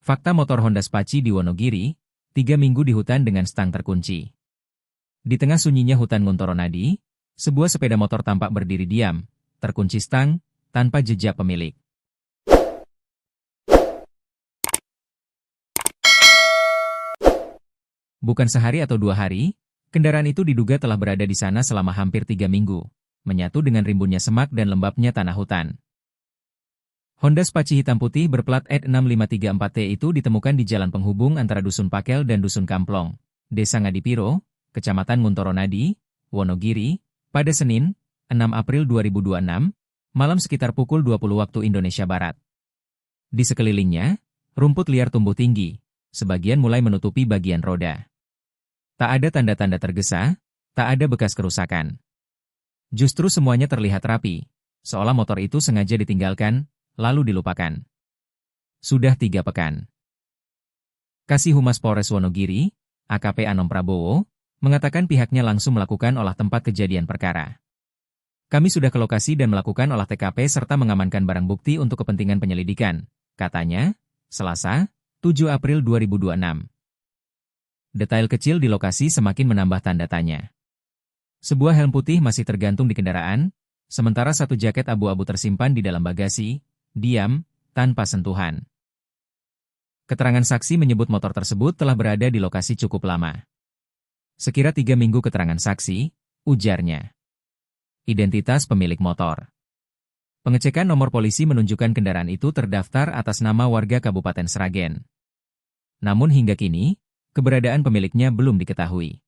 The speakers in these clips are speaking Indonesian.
Fakta motor Honda Spachi di Wonogiri, 3 minggu di hutan dengan stang terkunci. Di tengah sunyinya hutan Nguntoro Nadi, sebuah sepeda motor tampak berdiri diam, terkunci stang, tanpa jejak pemilik. Bukan sehari atau 2 hari, kendaraan itu diduga telah berada di sana selama hampir 3 minggu, menyatu dengan rimbunnya semak dan lembabnya tanah hutan. Honda Spachi hitam putih berplat E6534T itu ditemukan di jalan penghubung antara Dusun Pakel dan Dusun Kamplong, Desa Ngadipiro, Kecamatan Nguntoro Nadi, Wonogiri, pada Senin, 6 April 2026, malam sekitar pukul 20 waktu Indonesia Barat. Di sekelilingnya, rumput liar tumbuh tinggi, sebagian mulai menutupi bagian roda. Tak ada tanda-tanda tergesa, tak ada bekas kerusakan. Justru semuanya terlihat rapi, seolah motor itu sengaja ditinggalkan, lalu dilupakan. Sudah 3 pekan. Kasih Humas Polres Wonogiri, AKP Anom Prabowo, mengatakan pihaknya langsung melakukan olah tempat kejadian perkara. Kami sudah ke lokasi dan melakukan olah TKP serta mengamankan barang bukti untuk kepentingan penyelidikan, katanya, Selasa, 7 April 2026. Detail kecil di lokasi semakin menambah tanda tanya. Sebuah helm putih masih tergantung di kendaraan, sementara satu jaket abu-abu tersimpan di dalam bagasi, diam, tanpa sentuhan. Keterangan saksi menyebut motor tersebut telah berada di lokasi cukup lama. Sekira 3 minggu keterangan saksi, ujarnya. Identitas pemilik motor. Pengecekan nomor polisi menunjukkan kendaraan itu terdaftar atas nama warga Kabupaten Sragen. Namun hingga kini, keberadaan pemiliknya belum diketahui.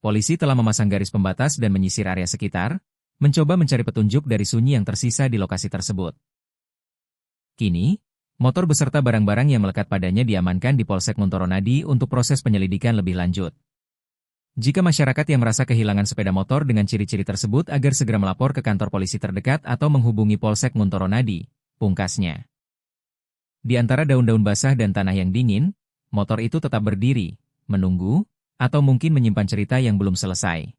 Polisi telah memasang garis pembatas dan menyisir area sekitar, mencoba mencari petunjuk dari sunyi yang tersisa di lokasi tersebut. Kini, motor beserta barang-barang yang melekat padanya diamankan di Polsek Nguntoro Nadi untuk proses penyelidikan lebih lanjut. Jika masyarakat yang merasa kehilangan sepeda motor dengan ciri-ciri tersebut agar segera melapor ke kantor polisi terdekat atau menghubungi Polsek Nguntoro Nadi, pungkasnya. Di antara daun-daun basah dan tanah yang dingin, motor itu tetap berdiri, menunggu, atau mungkin menyimpan cerita yang belum selesai.